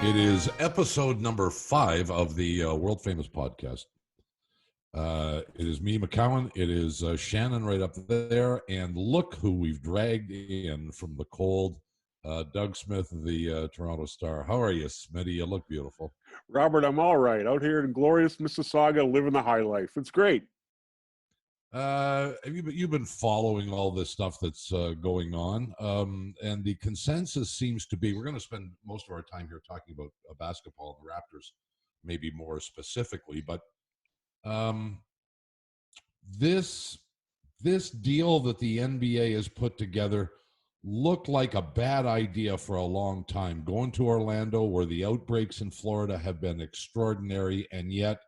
It is episode number 5 of the world famous podcast. It is me, McCowan. It is Shannon right up there. And look who we've dragged in from the cold. Doug Smith of the Toronto Star. How are you, Smitty? You look beautiful. Robert, I'm all right. Out here in glorious Mississauga, living the high life. It's great. You've been following all this stuff that's going on, and the consensus seems to be we're going to spend most of our time here talking about basketball and the Raptors, maybe more specifically. But this deal that the NBA has put together looked like a bad idea for a long time. Going to Orlando, where the outbreaks in Florida have been extraordinary, and yet,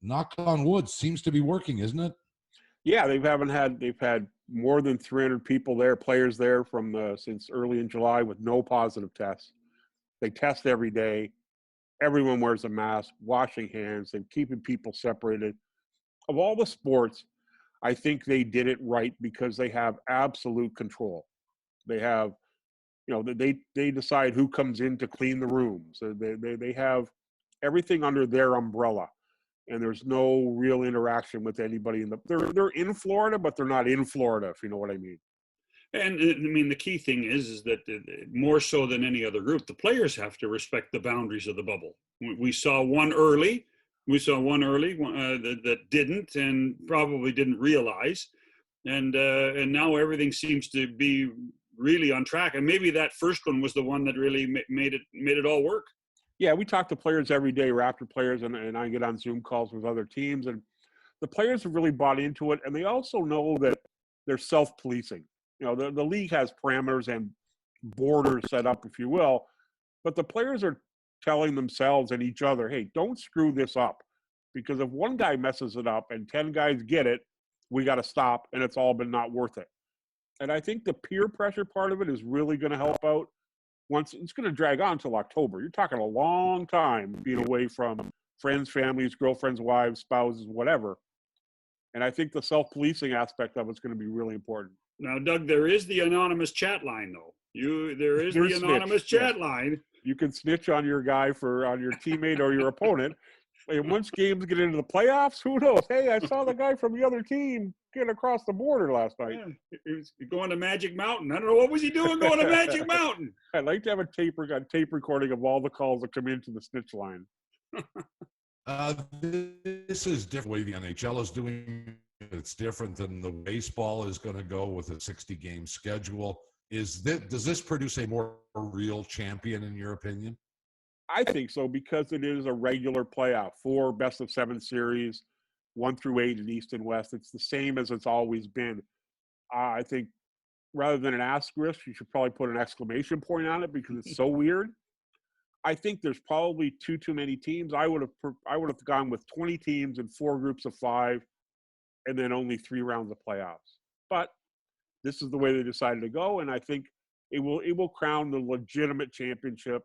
knock on wood, seems to be working, isn't it? Yeah, they've had more than 300 people there, players there since early in July with no positive tests. They test every day. Everyone wears a mask, washing hands, they're keeping people separated. Of all the sports, I think they did it right because they have absolute control. They have, they decide who comes in to clean the rooms. They have everything under their umbrella. And there's no real interaction with anybody they're in Florida, but they're not in Florida, if you know what I mean. And I mean, the key thing is that more so than any other group, the players have to respect the boundaries of the bubble. We saw one early. That didn't and probably didn't realize. And now everything seems to be really on track. And maybe that first one was the one that really made it all work. Yeah, we talk to players every day, Raptor players, and I get on Zoom calls with other teams. And the players have really bought into it. And they also know that they're self-policing. The league has parameters and borders set up, if you will. But the players are telling themselves and each other, hey, don't screw this up. Because if one guy messes it up and 10 guys get it, we got to stop, and it's all been not worth it. And I think the peer pressure part of it is really going to help out. Once it's going to drag on until October. You're talking a long time being away from friends, families, girlfriends, wives, spouses, whatever. And I think the self-policing aspect of it's going to be really important. Now, Doug, there is the anonymous chat line, though. There's the anonymous chat line. You can snitch on your guy on your teammate or your opponent. And once games get into the playoffs, who knows? Hey, I saw the guy from the other team get across the border last night. Yeah, he was going to Magic Mountain. I don't know, what was he doing going to Magic Mountain? I'd like to have a tape recording of all the calls that come into the snitch line. This is different the way the NHL is doing it. It's different than the baseball is going to go with a 60-game schedule. Does this produce a more real champion, in your opinion? I think so, because it is a regular playoff, 4 best-of-7 series, 1 through 8 in East and West. It's the same as it's always been. I think rather than an asterisk, you should probably put an exclamation point on it because it's so weird. I think there's probably too many teams. I would have gone with 20 teams in 4 groups of 5, and then only 3 rounds of playoffs. But this is the way they decided to go, and I think it will crown the legitimate championship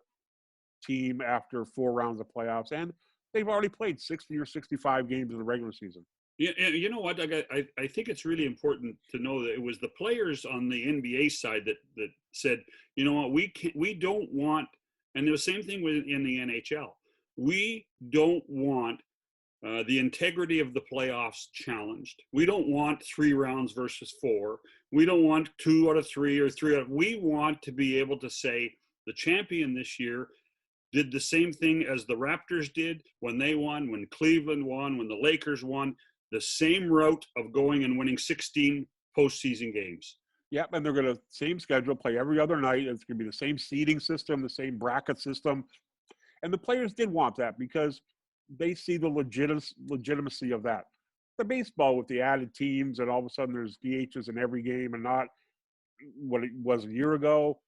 team after 4 rounds of playoffs, and they've already played 60 or 65 games in the regular season. Yeah, you know what, Doug? I think it's really important to know that it was the players on the NBA side that said, you know what, we don't want, and the same thing in the NHL. We don't want the integrity of the playoffs challenged. We don't want 3 rounds versus 4. We don't want 2 out of 3 or 3 out of. We want to be able to say the champion this year did the same thing as the Raptors did when they won, when Cleveland won, when the Lakers won, the same route of going and winning 16 postseason games. Yep, and they're going to, same schedule, play every other night. It's going to be the same seeding system, the same bracket system. And the players did want that because they see the legitimacy of that. The baseball with the added teams, and all of a sudden there's DHs in every game and not what it was a year ago.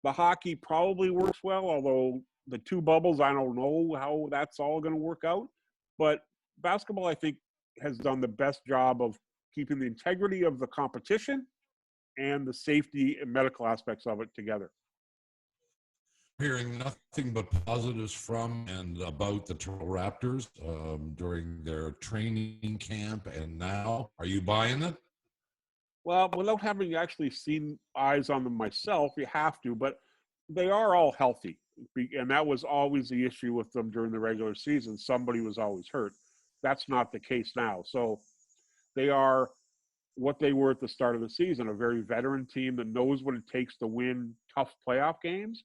The hockey probably works well, although the 2 bubbles, I don't know how that's all going to work out. But basketball, I think, has done the best job of keeping the integrity of the competition and the safety and medical aspects of it together. Hearing nothing but positives from and about the Toronto Raptors during their training camp and now. Are you buying it? Well, without having actually seen eyes on them myself, you have to, but they are all healthy. And that was always the issue with them during the regular season. Somebody was always hurt. That's not the case now. So they are what they were at the start of the season, a very veteran team that knows what it takes to win tough playoff games,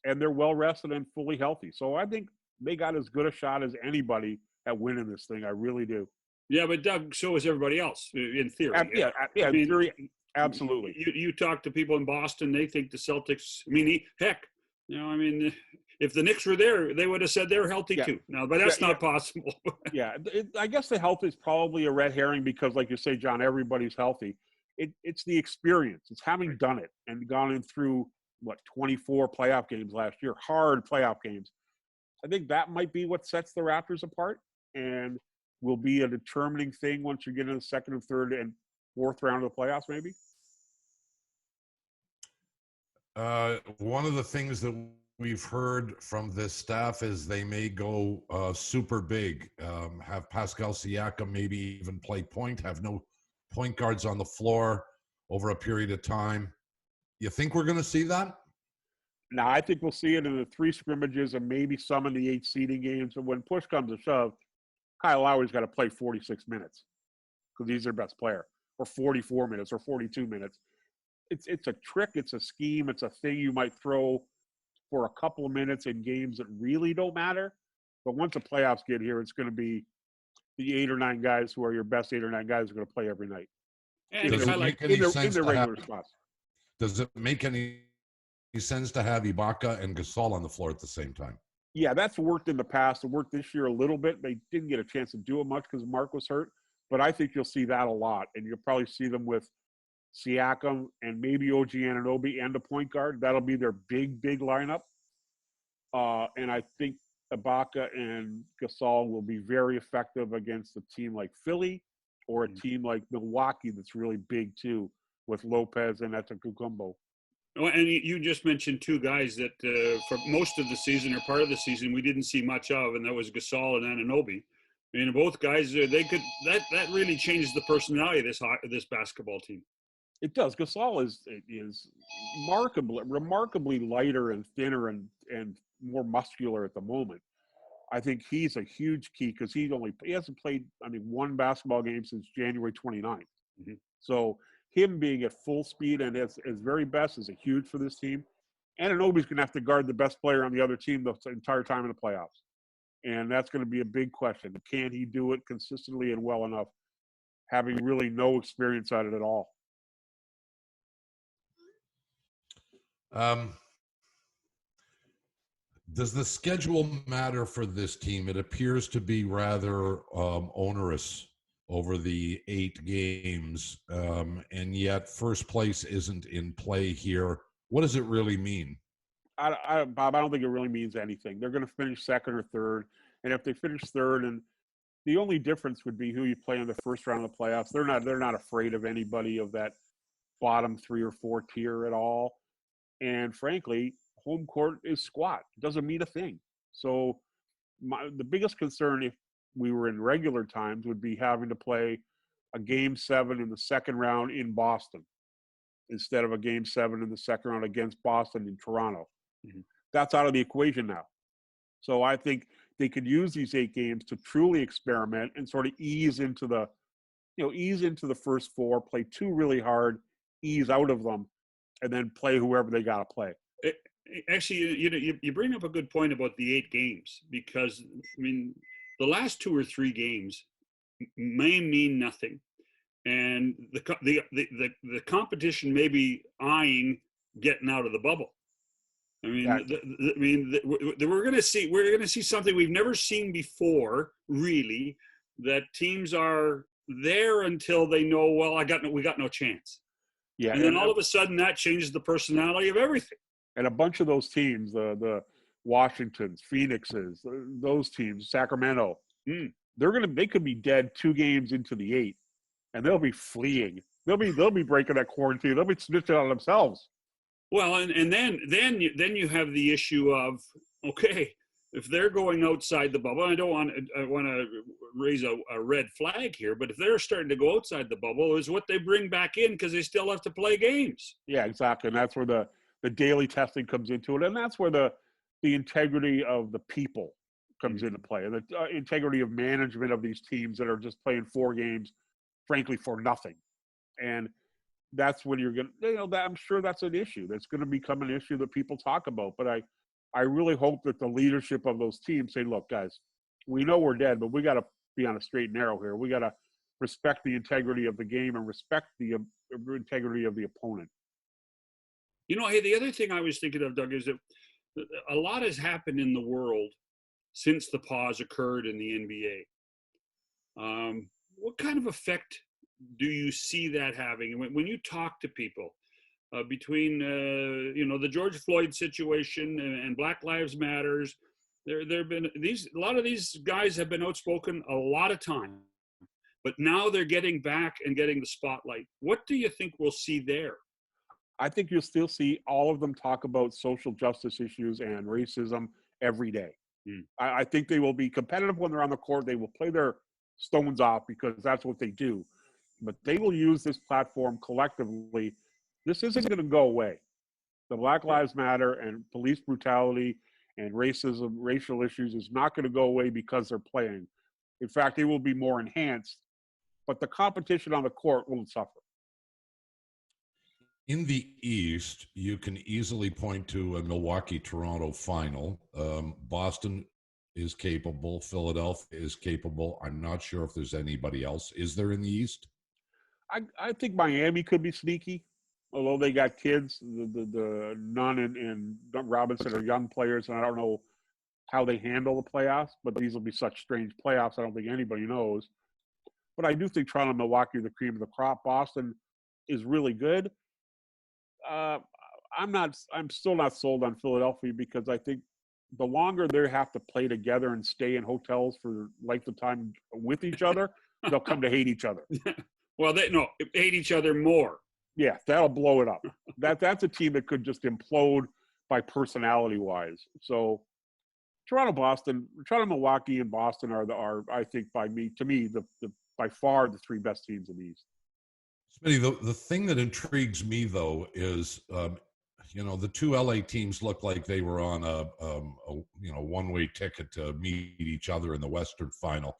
and they're well rested and fully healthy. So I think they got as good a shot as anybody at winning this thing. I really do. Yeah, but Doug, so is everybody else in theory. Yeah, I mean, in theory, absolutely. You talk to people in Boston, they think the Celtics. I mean, heck, I mean, if the Knicks were there, they would have said they're healthy too. No, but that's not possible. I guess the health is probably a red herring because, like you say, John, everybody's healthy. It's the experience. It's having done it and gone in through 24 playoff games last year, hard playoff games. I think that might be what sets the Raptors apart and will be a determining thing once you get into the second and third and fourth round of the playoffs, maybe. One of the things that we've heard from this staff is they may go super big, have Pascal Siakam maybe even play point, have no point guards on the floor over a period of time. You think we're going to see that? No, I think we'll see it in the 3 scrimmages and maybe some in the 8 seeding games. And when push comes to shove, Kyle Lowry's got to play 46 minutes because he's their best player, or 44 minutes or 42 minutes. It's a trick. It's a scheme. It's a thing you might throw for a couple of minutes in games that really don't matter. But once the playoffs get here, it's going to be the 8 or 9 guys who are your best 8 or 9 guys who are going to play every night. And does it make any sense in their regular spots. Does it make any sense to have Ibaka and Gasol on the floor at the same time? Yeah, that's worked in the past. It worked this year a little bit. They didn't get a chance to do it much because Mark was hurt. But I think you'll see that a lot. And you'll probably see them with Siakam and maybe OG Anunoby and a point guard. That'll be their big lineup. And I think Ibaka and Gasol will be very effective against a team like Philly or a team like Milwaukee that's really big too with Lopez and Antetokounmpo. Oh, and you just mentioned 2 guys that for most of the season or part of the season we didn't see much of, and that was Gasol and Anunoby. I mean, both guys, they could that really changes the personality of this basketball team. It does. Gasol is remarkably lighter and thinner and more muscular at the moment. I think he's a huge key because he hasn't played, 1 basketball game since January 29th. Mm-hmm. So him being at full speed and his very best is a huge for this team. Anunoby's going to have to guard the best player on the other team the entire time in the playoffs. And that's going to be a big question. Can he do it consistently and well enough, having really no experience at it at all? Does the schedule matter for this team? It appears to be rather onerous over the 8 games, and yet first place isn't in play here. What does it really mean? Bob, I don't think it really means anything. They're going to finish second or third, and if they finish third, and the only difference would be who you play in the first round of the playoffs. They're not afraid of anybody of that bottom 3 or 4 tier at all. And frankly, home court is squat. It doesn't mean a thing. So the biggest concern if we were in regular times would be having to play a game 7 in the second round in Boston instead of a game 7 in the second round against Boston in Toronto. Mm-hmm. That's out of the equation now. So I think they could use these 8 games to truly experiment and sort of ease into the first 4, play 2 really hard, ease out of them, and then play whoever they got to play. Actually, you bring up a good point about the 8 games because, the last 2 or 3 games may mean nothing. And the competition may be eyeing getting out of the bubble. We're going to see something we've never seen before, really, that teams are there until they know, well, we got no chance. Yeah, and then all of a sudden that changes the personality of everything. And a bunch of those teams, the Washingtons, Phoenixes, those teams, Sacramento, they could be dead 2 games into the 8, and they'll be fleeing. They'll be breaking that quarantine. They'll be snitching on themselves. Well, and then you have the issue of, okay, if they're going outside the bubble, I want to raise a red flag here, but if they're starting to go outside the bubble, is what they bring back in because they still have to play games. Yeah, exactly, and that's where the daily testing comes into it, and that's where the the integrity of the people comes into play, and the integrity of management of these teams that are just playing 4 games, frankly, for nothing. And that's when you're going to, I'm sure that's an issue. That's going to become an issue that people talk about. But I really hope that the leadership of those teams say, look, guys, we know we're dead, but we got to be on a straight and narrow here. We got to respect the integrity of the game and respect the integrity of the opponent. Hey, the other thing I was thinking of, Doug, is that a lot has happened in the world since the pause occurred in the NBA. What kind of effect do you see that having? When you talk to people between, the George Floyd situation and Black Lives Matters, there have been a lot of these guys have been outspoken a lot of time, but now they're getting back and getting the spotlight. What do you think we'll see there? I think you'll still see all of them talk about social justice issues and racism every day. I think they will be competitive when they're on the court. They will play their stones off because that's what they do. But they will use this platform collectively. This isn't going to go away. The Black Lives Matter and police brutality and racism, racial issues is not going to go away because they're playing. In fact, it will be more enhanced. But the competition on the court won't suffer. In the East, you can easily point to a Milwaukee-Toronto final. Boston is capable. Philadelphia is capable. I'm not sure if there's anybody else. Is there in the East? I think Miami could be sneaky, although they got kids. The Nunn and Robinson are young players, and I don't know how they handle the playoffs, but these will be such strange playoffs. I don't think anybody knows. But I do think Toronto and Milwaukee are the cream of the crop. Boston is really good. I'm still not sold on Philadelphia because I think the longer they have to play together and stay in hotels for length of time with each other, they'll come to hate each other. Well, they hate each other more. Yeah, that'll blow it up. That's a team that could just implode by personality wise. So Toronto, Milwaukee, and Boston are I think to me the by far the 3 best teams in the East. Smitty, the thing that intrigues me, though, is, the 2 LA teams look like they were on a one-way ticket to meet each other in the Western Final.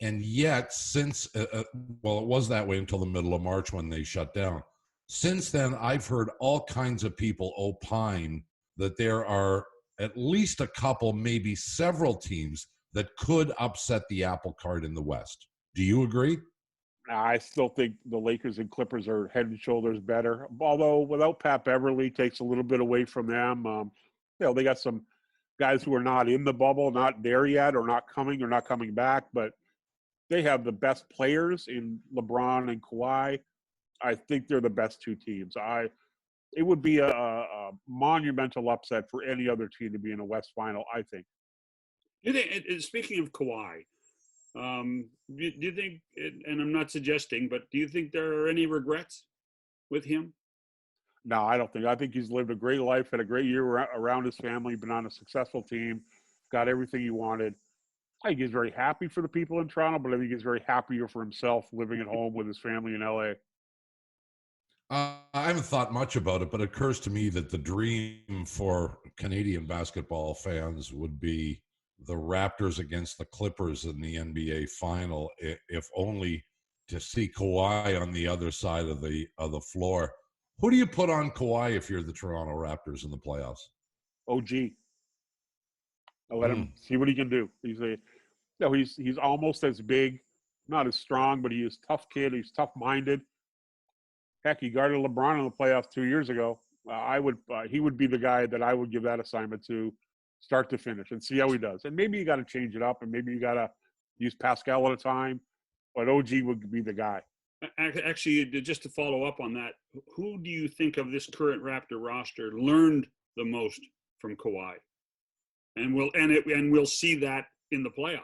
And yet, since, it was that way until the middle of March when they shut down. Since then, I've heard all kinds of people opine that there are at least a couple, maybe several teams that could upset the apple cart in the West. Do you agree? I still think the Lakers and Clippers are head and shoulders better. Although without Pat Beverly, takes a little bit away from them. They got some guys who are not in the bubble, not there yet, or not coming back. But they have the best players in LeBron and Kawhi. I think they're the best 2 teams. It would be a monumental upset for any other team to be in a West Final, I think. Speaking of Kawhi, do you think, and I'm not suggesting, but do you think there are any regrets with him? No, I don't think. I think he's lived a great life, had a great year around his family, been on a successful team, got everything he wanted. I think he's very happy for the people in Toronto, but I think he's very happier for himself living at home with his family in LA. I haven't thought much about it, but it occurs to me that the dream for Canadian basketball fans would be the Raptors against the Clippers in the NBA final, if only to see Kawhi on the other side of the floor. Who do you put on Kawhi if you're the Toronto Raptors in the playoffs? OG. I'll let him see what he can do. He's almost as big, not as strong, but he is a tough kid. He's tough-minded. Heck, he guarded LeBron in the playoffs 2 years ago. He would be the guy that I would give that assignment to, start to finish, and see how he does. And maybe you got to change it up, and maybe you got to use Pascal at a time, but OG would be the guy. Actually, just to follow up on that, who do you think of this current Raptor roster learned the most from Kawhi? And we'll see that in the playoffs.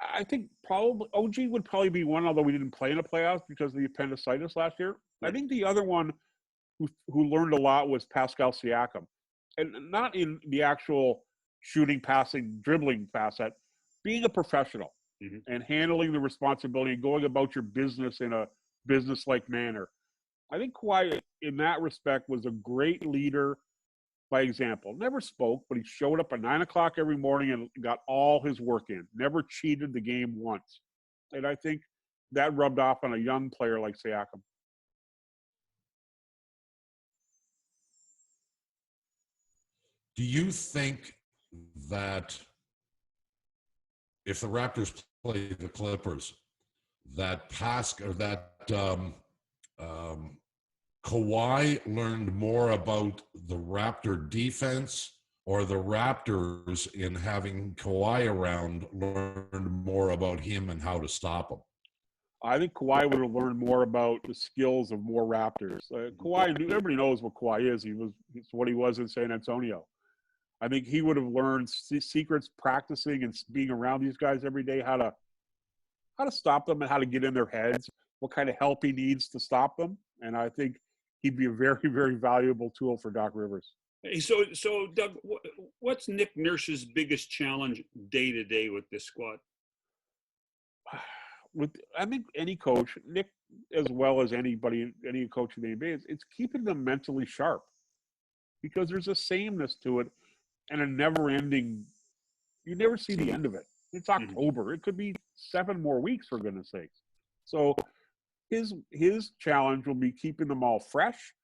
I think probably OG would probably be one, although we didn't play in the playoffs because of the appendicitis last year. Right. I think the other one who learned a lot was Pascal Siakam. And not in the actual shooting, passing, dribbling facet, being a professional and handling the responsibility and going about your business in a business-like manner. I think Kawhi, in that respect, was a great leader, by example. Never spoke, but he showed up at 9 o'clock every morning and got all his work in. Never cheated the game once. And I think that rubbed off on a young player like Siakam. Do you think that if the Raptors play the Clippers, that Kawhi learned more about the Raptor defense, or the Raptors, in having Kawhi around, learned more about him and how to stop him? I think Kawhi would have learned more about the skills of more Raptors. Kawhi, everybody knows what Kawhi is. It's what he was in San Antonio. I think he would have learned secrets, practicing and being around these guys every day, how to stop them and how to get in their heads, what kind of help he needs to stop them. And I think he'd be a very, very valuable tool for Doc Rivers. Hey, so Doug, what's Nick Nurse's biggest challenge day to day with this squad? I think any coach, Nick as well as anybody, any coach in the NBA, it's keeping them mentally sharp, because there's a sameness to it and a never-ending. You never see the end of it. It's October. It could be 7 more weeks, for goodness sakes. So his challenge will be keeping them all fresh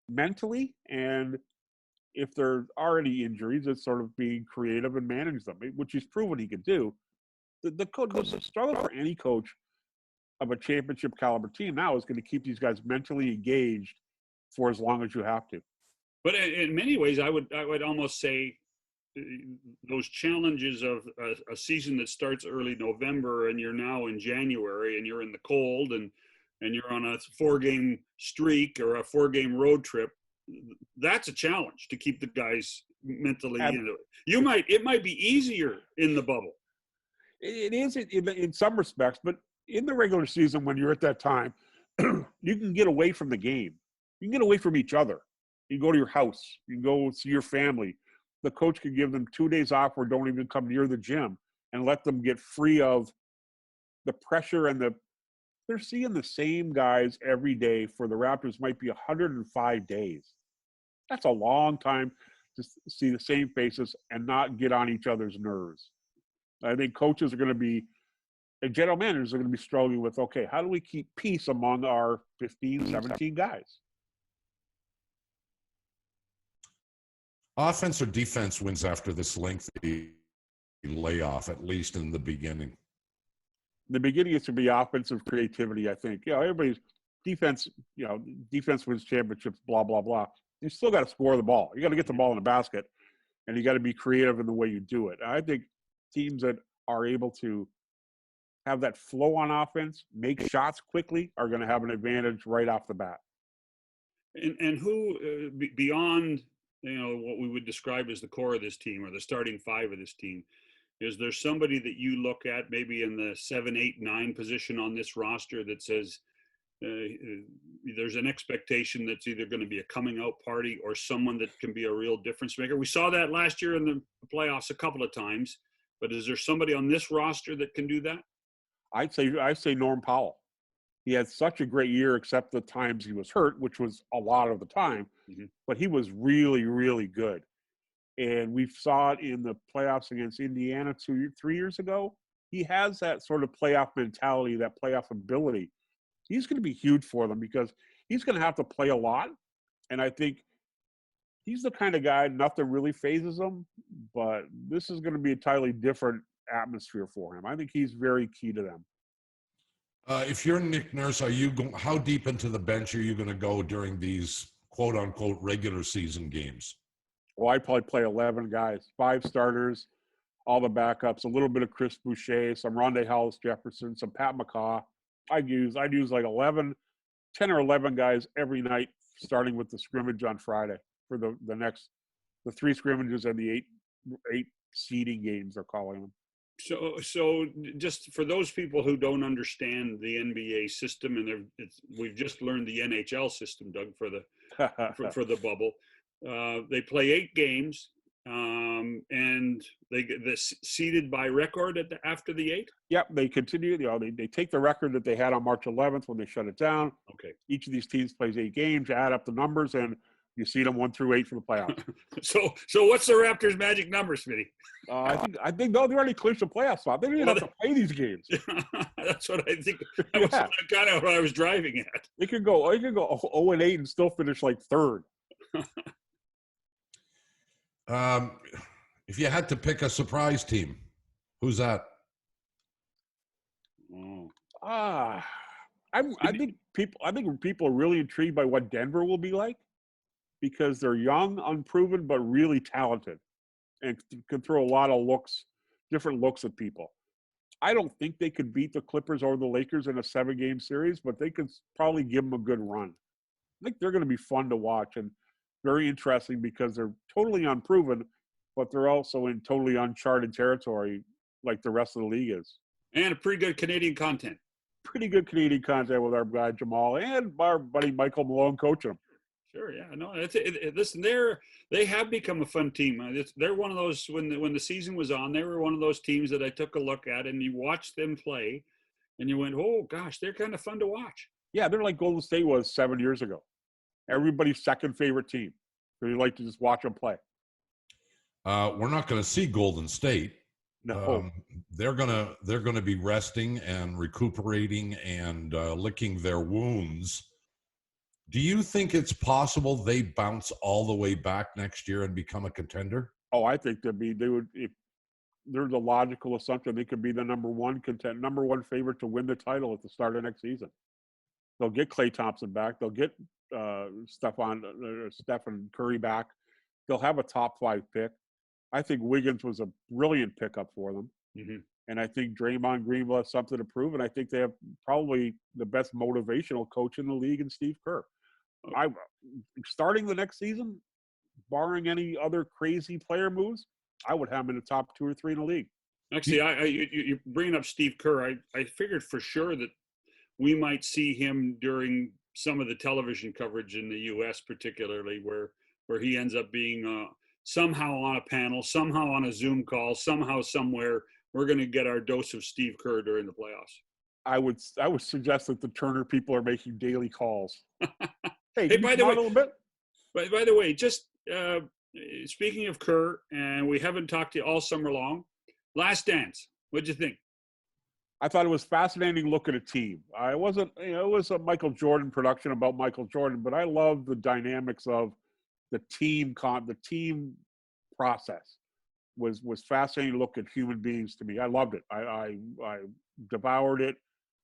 mentally, and if there are any injuries, it's sort of being creative and manage them, which he's proven he can do. The struggle for any coach of a championship caliber team now is going to keep these guys mentally engaged for as long as you have to. But in many ways, I would almost say those challenges of a season that starts early November and you're now in January and you're in the cold and you're on a 4-game streak or a 4-game road trip, that's a challenge to keep the guys mentally into it. It might be easier in the bubble. It is in some respects, but in the regular season, when you're at that time, you can get away from the game. You can get away from each other. You can go to your house. You can go see your family. The coach can give them 2 days off or don't even come near the gym and let them get free of the pressure and they're seeing the same guys every day. For the Raptors, might be 105 days. That's a long time to see the same faces and not get on each other's nerves. I think coaches are going to be, and general managers are going to be struggling with, okay, how do we keep peace among our 15, 17 guys? Offense or defense wins after this lengthy layoff, at least in the beginning? In the beginning, it's to be offensive creativity, I think. Everybody's defense, defense wins championships, blah, blah, blah. You still got to score the ball. You got to get the ball in the basket, and you got to be creative in the way you do it. I think teams that are able to have that flow on offense, make shots quickly, are going to have an advantage right off the bat. And who, beyond what we would describe as the core of this team or the starting 5 of this team, is there somebody that you look at maybe in the 7, 8, 9 position on this roster that says there's an expectation that's either going to be a coming out party or someone that can be a real difference maker? We saw that last year in the playoffs a couple of times, but is there somebody on this roster that can do that? I'd say Norm Powell. He had such a great year, except the times he was hurt, which was a lot of the time. Mm-hmm. But he was really, really good. And we saw it in the playoffs against Indiana 3 years ago. He has that sort of playoff mentality, that playoff ability. He's going to be huge for them because he's going to have to play a lot. And I think he's the kind of guy, nothing really phases him, but this is going to be a entirely different atmosphere for him. I think he's very key to them. If you're Nick Nurse, how deep into the bench are you going to go during these quote-unquote regular season games? Well, I'd probably play 11 guys, 5 starters, all the backups, a little bit of Chris Boucher, some Rondae Hollis-Jefferson, some Pat McCaw. I'd use like 10 or 11 guys every night, starting with the scrimmage on Friday for the 3 scrimmages and the 8 seeding games, they're calling them. So just for those people who don't understand the NBA system, and we've just learned the NHL system, Doug, for the for the bubble. They play 8 games, and they get this seeded by record after the 8. Yep, they continue. They take the record that they had on March 11th when they shut it down. Okay. Each of these teams plays 8 games. Add up the numbers, and You see them 1 through 8 for the playoffs. So what's the Raptors' magic number, Smitty? I think no, they already clinched the playoff spot. They didn't have to play these games. That's what I think. That was kind of what I was driving at. They could go 0-8 and still finish like third. If you had to pick a surprise team, who's that? I think people are really intrigued by what Denver will be like, because they're young, unproven, but really talented, and can throw a lot of different looks at people. I don't think they could beat the Clippers or the Lakers in a 7-game series, but they could probably give them a good run. I think they're going to be fun to watch and very interesting, because they're totally unproven, but they're also in totally uncharted territory like the rest of the league is. And a pretty good Canadian content. Pretty good Canadian content with our guy Jamal and our buddy Michael Malone coaching them. Sure, yeah, no. Listen, they have become a fun team. They're one of those, when the season was on, they were one of those teams that I took a look at, and you watched them play, and you went, oh gosh, they're kind of fun to watch. Yeah, they're like Golden State was 7 years ago. Everybody's second favorite team. So you like to just watch them play. We're not going to see Golden State. No, they're gonna be resting and recuperating and licking their wounds. Do you think it's possible they bounce all the way back next year and become a contender? Oh, I think they would. If there's a logical assumption, they could be the number one favorite to win the title at the start of next season. They'll get Klay Thompson back. They'll get Stephen Curry back. They'll have a top 5 pick. I think Wiggins was a brilliant pickup for them. Mm-hmm. And I think Draymond Green will have something to prove. And I think they have probably the best motivational coach in the league in Steve Kerr. Starting the next season, barring any other crazy player moves, I would have him in the top 2 or 3 in the league. Actually, you're bringing up Steve Kerr. I figured for sure that we might see him during some of the television coverage in the U.S., particularly where he ends up being somehow on a panel, somehow on a Zoom call, somehow somewhere. We're going to get our dose of Steve Kerr during the playoffs. I would suggest that the Turner people are making daily calls. Hey, by the way, a little bit? By the way, just speaking of Kerr, and we haven't talked to you all summer long. Last Dance. What'd you think? I thought it was fascinating look at a team. It was a Michael Jordan production about Michael Jordan, but I love the dynamics of the team process. Was fascinating to look at human beings to me. I loved it. I devoured it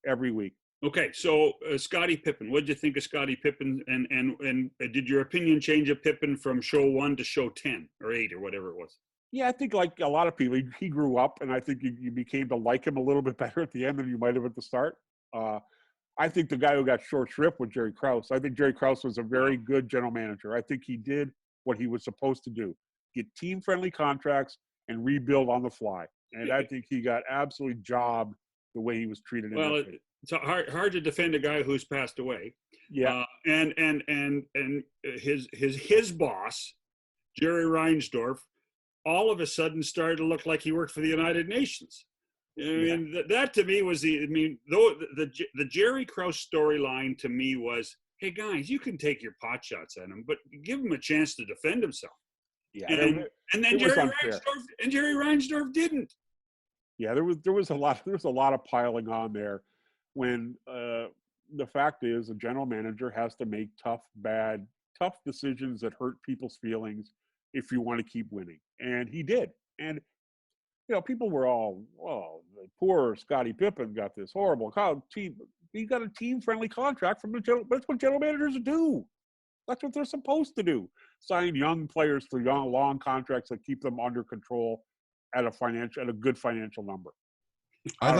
every week. Okay, so Scottie Pippen, what did you think of Scottie Pippen, and did your opinion change of Pippen from show 1 to show 10 or 8 or whatever it was? Yeah, I think like a lot of people, he grew up, and I think you became to like him a little bit better at the end than you might have at the start. I think the guy who got short shrift was Jerry Krause. I think Jerry Krause was a very good general manager. I think he did what he was supposed to do. Get team-friendly contracts and rebuild on the fly. And I think he got absolutely jobbed the way he was treated. Well, it's hard to defend a guy who's passed away. Yeah. And his boss, Jerry Reinsdorf, all of a sudden started to look like he worked for the United Nations. I mean, that to me was the Jerry Krause storyline to me was, hey guys, you can take your pot shots at him, but give him a chance to defend himself. Yeah, and then Jerry Reinsdorf didn't. Yeah, there was a lot of piling on there. When the fact is, a general manager has to make tough decisions that hurt people's feelings if you want to keep winning, and he did. And people were all, poor Scottie Pippen got this horrible team. He got a team-friendly contract from the general. That's what general managers do. That's what they're supposed to do. Sign young players to long contracts that keep them under control at a good financial number. I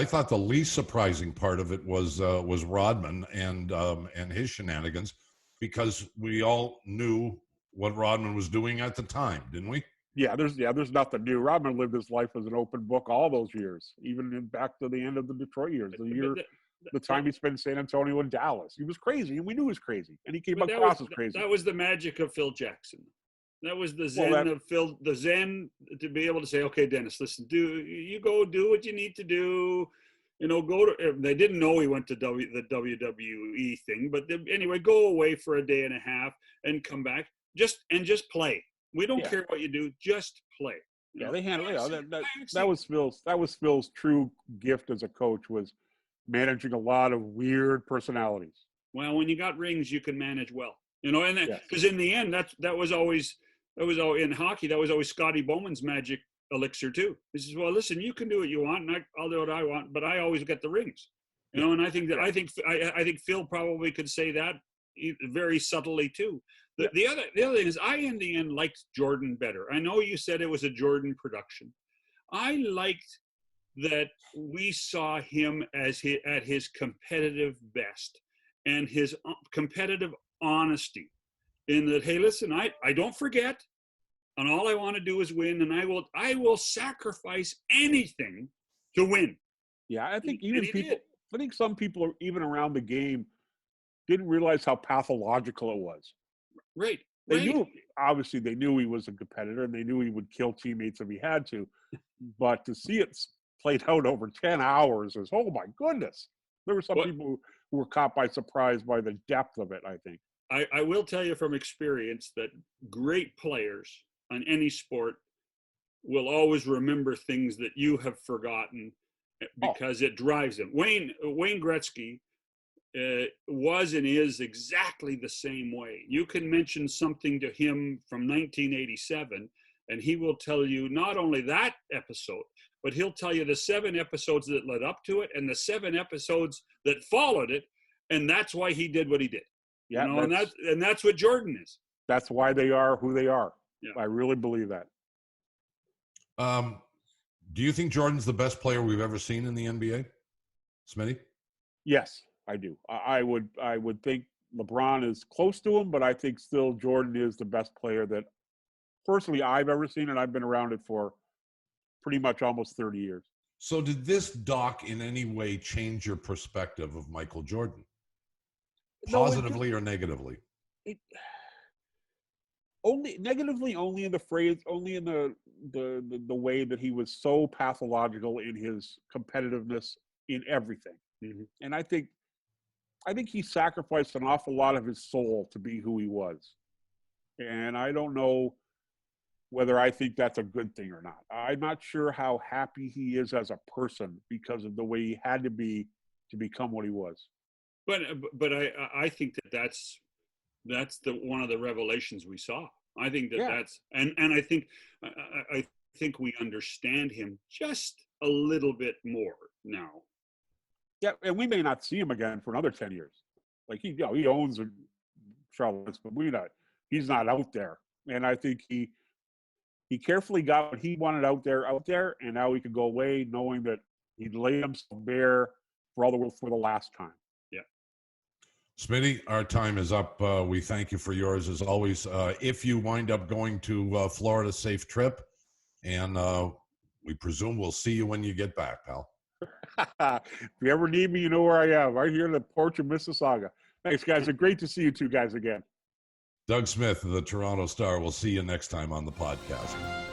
thought the least surprising part of it was Rodman and his shenanigans, because we all knew what Rodman was doing at the time, didn't we? Yeah, there's nothing new. Rodman lived his life as an open book all those years, even back to the end of the Detroit years. The time he spent in San Antonio and Dallas, he was crazy, and we knew he was crazy, and he came across as crazy. That was the magic of Phil Jackson. That was the zen of Phil. The zen to be able to say, "Okay, Dennis, listen, do what you need to do. Go to. They didn't know he went to the WWE thing, but anyway, go away for a day and a half and come back. Just play. We don't care what you do. Just play. They handled it. That was Phil's true gift as a coach, was managing a lot of weird personalities. Well, when you got rings, you can manage well. And because in the end, that was always in hockey. That was always Scotty Bowman's magic elixir too. He says, "Well, listen, you can do what you want, and I'll do what I want, but I always get the rings." And I think Phil probably could say that very subtly too. The other thing is, I in the end liked Jordan better. I know you said it was a Jordan production. I liked that we saw him at his competitive best and his competitive honesty, in that, hey, listen, I don't forget, and all I want to do is win, and I will sacrifice anything to win. Yeah, I think some people even around the game didn't realize how pathological it was. Right. They knew he was a competitor, and they knew he would kill teammates if he had to. But to see it played out over 10 hours is, oh my goodness. There were some people who were caught by surprise by the depth of it, I think. I will tell you from experience that great players on any sport will always remember things that you have forgotten because it drives them. Wayne Gretzky was and is exactly the same way. You can mention something to him from 1987, and he will tell you not only that episode, but he'll tell you the 7 episodes that led up to it and the 7 episodes that followed it, and that's why he did what he did. Yeah, and that's what Jordan is. That's why they are who they are. Yeah. I really believe that. Do you think Jordan's the best player we've ever seen in the NBA, Smitty? Yes, I do. I would think LeBron is close to him, but I think still Jordan is the best player that, personally, I've ever seen, and I've been around it for pretty much almost 30 years. So did this doc in any way change your perspective of Michael Jordan? Positively or negatively? Only negatively, only in the way that he was so pathological in his competitiveness in everything. Mm-hmm. And I think he sacrificed an awful lot of his soul to be who he was. And I don't know whether I think that's a good thing or not. I'm not sure how happy he is as a person because of the way he had to be to become what he was. But I think that's one of the revelations we saw. I think that's and I think we understand him just a little bit more now. Yeah, and we may not see him again for another 10 years. Like he owns Charlotte, but he's not out there. And I think he carefully got what he wanted out there, and now he could go away knowing that he'd laid himself bare for all the world for the last time. Yeah. Smitty, our time is up. We thank you for yours as always. If you wind up going to Florida, safe trip, and we presume we'll see you when you get back, pal. If you ever need me, you know where I am, right here in the porch of Mississauga. Thanks, guys. It's great to see you two guys again. Doug Smith of the Toronto Star. We'll see you next time on the podcast.